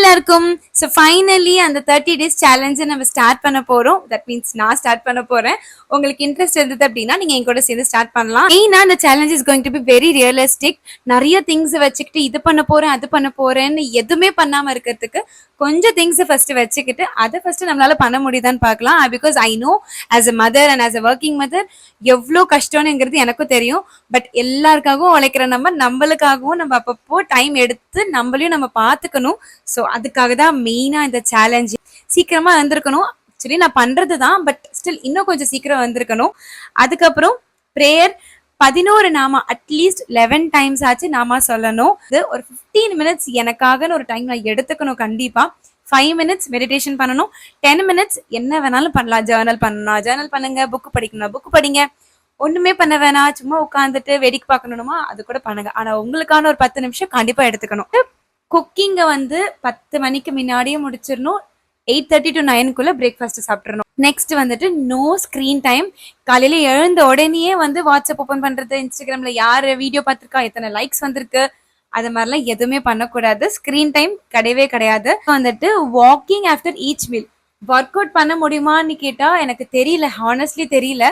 எல்லாருக்கும் so finally அந்த 30 days சேலஞ்சை நம்ம ஸ்டார்ட் பண்ண போறோம். தட் மீன்ஸ் நான் ஸ்டார்ட் பண்ண போறேன். உங்களுக்கு இன்ட்ரெஸ்ட் இருந்தது அப்படின்னா நீங்க என் கூட சேர்ந்து ஸ்டார்ட் பண்ணலாம். மெயினா அந்த challenge is going to be very realistic. நிறைய திங்ஸ் வச்சுக்கிட்டு இது பண்ண போறேன் அது பண்ண போறேன்னு எதுவுமே பண்ணாம இருக்கிறதுக்கு கொஞ்சம் திங்ஸ் ஃபர்ஸ்ட் வச்சுக்கிட்டு அதை ஃபர்ஸ்ட் நம்மளால பண்ண முடியுதான்னு பார்க்கலாம். Because I know as a mother and as a working mother எவ்வளோ கஷ்டம்னுங்கிறது எனக்கும் தெரியும். பட் எல்லாருக்காகவும் உழைக்கிற நம்மளுக்காகவும் நம்ம அப்பப்போ டைம் எடுத்து நம்மளையும் நம்ம பார்த்துக்கணும். ஸோ அதுக்காக தான் மெயினாக இந்த சேலஞ்ச். சீக்கிரமா வந்திருக்கணும். ஆக்சுவலி நான் பண்றது தான், பட் ஸ்டில் இன்னும் கொஞ்சம் சீக்கிரம் வந்திருக்கணும். அதுக்கப்புறம் ப்ரேயர் 11 நாமா அட்லீஸ்ட் 11 times ஆச்சு நாமா சொல்லணும். ஒரு 15 minutes எனக்காகன்னு ஒரு டைம் நான் எடுத்துக்கணும். கண்டிப்பா 5 minutes மெடிடேஷன் பண்ணணும். 10 minutes என்ன வேணாலும் பண்ணலாம். ஜேர்னல் பண்ணணும், ஜேர்னல் பண்ணுங்க. புக் படிக்கணும், புக் படிங்க. ஒண்ணுமே பண்ண வேணாம், சும்மா உட்காந்துட்டு வேடிக்கை பார்க்கணுமா அது கூட பண்ணுங்க. ஆனா உங்களுக்கான ஒரு 10 நிமிஷம் கண்டிப்பா எடுத்துக்கணும். குக்கிங்கை 10 மணிக்கு முன்னாடியே முடிச்சிடணும். 8:30 to 9 பிரேக்ஃபாஸ்ட் சாப்பிட்றணும். Next no screen time. காலையில எழுந்த உடனேயே வாட்ஸ்அப் ஓப்பன் பண்றது, இன்ஸ்டாகிராம்ல யாரு வீடியோ பார்த்துருக்கா, எத்தனை லைக்ஸ் வந்திருக்கு, அது மாதிரிலாம் எதுவுமே பண்ணக்கூடாது. ஸ்க்ரீன் டைம் கிடையவே கிடையாது. Walking after each meal. Work out பண்ண முடியுமான்னு கேட்டா எனக்கு தெரியல, ஹானஸ்ட்லி தெரியல.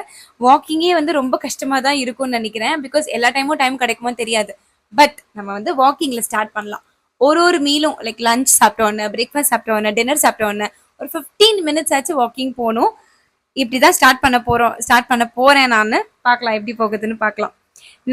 வாக்கிங்கே ரொம்ப கஷ்டமா தான் இருக்கும்னு நினைக்கிறேன். பிகாஸ் எல்லா டைம் கிடைக்குமோன்னு தெரியாது. பட் நம்ம வாக்கிங்ல ஸ்டார்ட் பண்ணலாம். ஒரு மீலும் லைக் லஞ்ச் சாப்பிட்டோன்னு, பிரேக்ஃபாஸ்ட் சாப்பிட்டோன்னு, டின்னர் சாப்பிட்டோன்னு ஒரு 15 minutes ஆச்சு வாக்கிங் போகணும். இப்படிதான் ஸ்டார்ட் பண்ண போறேன் நான். பார்க்கலாம் எப்படி போகுதுன்னு பார்க்கலாம்.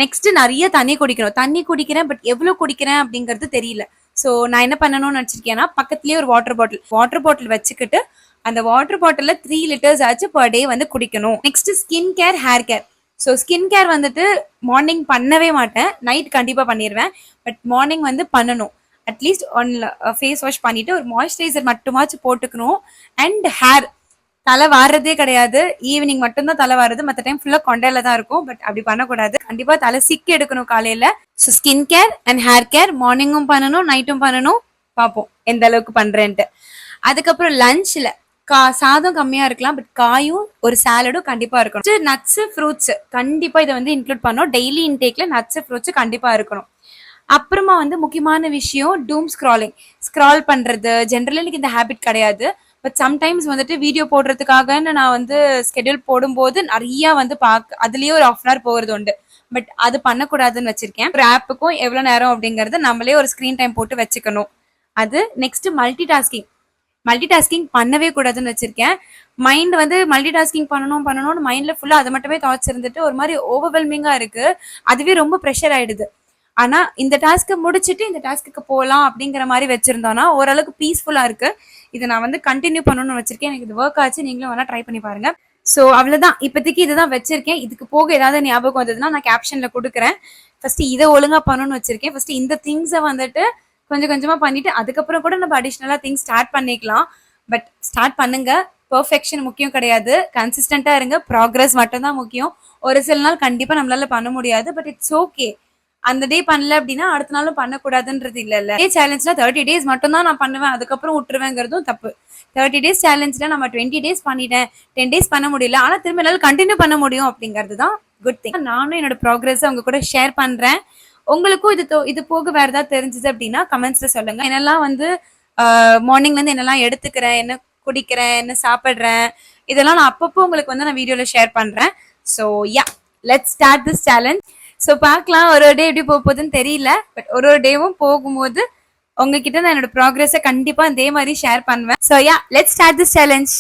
நெக்ஸ்ட் நிறைய தண்ணி குடிக்கிறேன். பட் எவ்வளவு குடிக்கிறேன் அப்படிங்கிறது தெரியல. ஸோ நான் என்ன பண்ணணும்னு நினச்சிருக்கேன்னா, பக்கத்துலேயே ஒரு வாட்டர் பாட்டில் வச்சுக்கிட்டு அந்த வாட்டர் பாட்டிலில் 3 liters ஆச்சு பர் டே குடிக்கணும். Next skin care, hair care. So skin care morning பண்ணவே மாட்டேன், நைட் கண்டிப்பாக பண்ணிடுவேன். பட் மார்னிங் பண்ணணும். அட்லீஸ்ட் ஃபேஸ் வாஷ் பண்ணிட்டு ஒரு மாய்ஸ்சரைசர் மட்டுமாச்சு போட்டுக்கணும். அண்ட் ஹேர், தலை வாடுறதே கிடையாது. ஈவினிங் மட்டும்தான் தலை வாடுறது, மற்ற டைம் ஃபுல்லாக கொண்டையில தான் இருக்கும். பட் அப்படி பண்ணக்கூடாது. கண்டிப்பா தலை சிக்கி எடுக்கணும் காலையில. So skin care and hair care மார்னிங்கும் பண்ணணும், நைட்டும் பண்ணணும். பார்ப்போம் எந்த அளவுக்கு பண்றேன்ட்டு. அதுக்கப்புறம் லஞ்ச்ல சாதம் கம்மியா இருக்கலாம், பட் காயும் ஒரு சாலடும் கண்டிப்பா இருக்கணும். நட்ஸ், ஃப்ரூட்ஸ் கண்டிப்பா இதை இன்க்ளூட் பண்ணணும். டெய்லி இன்டேக்ல நட்ஸ், ஃப்ரூட்ஸ் கண்டிப்பா இருக்கணும். அப்புறமா முக்கியமான விஷயம் டூம் ஸ்க்ரால் பண்றது. ஜென்ரலி எனக்கு இந்த ஹேபிட் கிடையாது. பட் சம்டைம்ஸ் வீடியோ போடுறதுக்காகன்னு நான் ஸ்கெடியூல் போடும்போது நிறைய அதுலயே ஒரு 1/2 hour போகிறது உண்டு. பட் அது பண்ணக்கூடாதுன்னு வச்சிருக்கேன். ஒரு ஆப்புக்கும் எவ்வளவு நேரம் அப்படிங்கறது நம்மளே ஒரு ஸ்கிரீன் டைம் போட்டு வச்சுக்கணும். அது நெக்ஸ்ட் மல்டி டாஸ்கிங் பண்ணவே கூடாதுன்னு வச்சிருக்கேன். மைண்ட் மல்டி டாஸ்கிங் பண்ணணும்னு மைண்ட்ல ஃபுல்லா அதை மட்டுமே தாட்ஸ் இருந்துட்டு ஒரு மாதிரி ஓவர்வெல்மிங்கா இருக்கு. அதுவே ரொம்ப ப்ரெஷர் ஆயிடுது. ஆனா இந்த டாஸ்க்கை முடிச்சுட்டு இந்த டாஸ்க்கு போகலாம் அப்படிங்கிற மாதிரி வச்சிருந்தோம்னா ஓரளவுக்கு பீஸ்ஃபுல்லா இருக்கு. இதை நான் கண்டினியூ பண்ணணும்னு வச்சிருக்கேன். எனக்கு இது ஒர்க் ஆச்சு, நீங்களும் வேணா ட்ரை பண்ணி பாருங்க. ஸோ அவ்வளவுதான், இப்போதைக்கு இதுதான் வச்சிருக்கேன். இதுக்கு போக ஏதாவது ஞாபகம் வந்ததுன்னா நான் கேப்ஷன்ல கொடுக்குறேன். ஃபர்ஸ்ட் இதை ஒழுங்கா பண்ணணும்னு வச்சிருக்கேன். ஃபர்ஸ்ட் இந்த திங்ஸை கொஞ்சம் கொஞ்சமா பண்ணிட்டு அதுக்கப்புறம் கூட நம்ம அடிஷ்னலா திங்ஸ் ஸ்டார்ட் பண்ணிக்கலாம். பட் ஸ்டார்ட் பண்ணுங்க. பெர்ஃபெக்ஷன் முக்கியம் கிடையாது, கன்சிஸ்டண்டா இருங்க. ப்ராக்ரஸ் மட்டும் தான் முக்கியம். ஒரு சில நாள் கண்டிப்பா நம்மளால பண்ண முடியாது, பட் இட்ஸ் ஓகே. அந்த டே பண்ணல அப்படின்னா அடுத்த நாளும் பண்ணக்கூடாதுன்றது இல்ல. சேலஞ்ச்ல 30 days மட்டும் தான் நான் பண்ணுவேன், அதுக்கப்புறம் விட்டுருவேங்கிறதும் தப்பு. 30 days சேலஞ்ச்ல நம்ம 20 days பண்ணிட்டேன், 10 days பண்ண முடியல, ஆனா திரும்ப என்னால கண்டினியூ பண்ண முடியும் அப்படிங்கிறது தான் குட் திங். நானும் என்னோட ப்ராக்ரஸ் அவங்க கூட ஷேர் பண்றேன். உங்களுக்கும் இது போக வேற ஏதாவது தெரிஞ்சது அப்படின்னா கமெண்ட்ஸ்ல சொல்லுங்க. என்னெல்லாம் மார்னிங்ல இருந்து என்னெல்லாம் எடுத்துக்கிறேன், என்ன குடிக்கிறேன், என்ன சாப்பிடுறேன், இதெல்லாம் நான் அப்பப்போ உங்களுக்கு நான் வீடியோல ஷேர் பண்றேன். So yeah, let's start this challenge. So பார்க்கலாம் ஒரு டே எப்படி போகுதுன்னு தெரியல. பட் ஒரு டேவும் போகும்போது உங்ககிட்ட நான் என்னோட ப்ராக்ரஸை கண்டிப்பா இதே மாதிரி ஷேர் பண்ணுவேன். So yeah, let's start this challenge.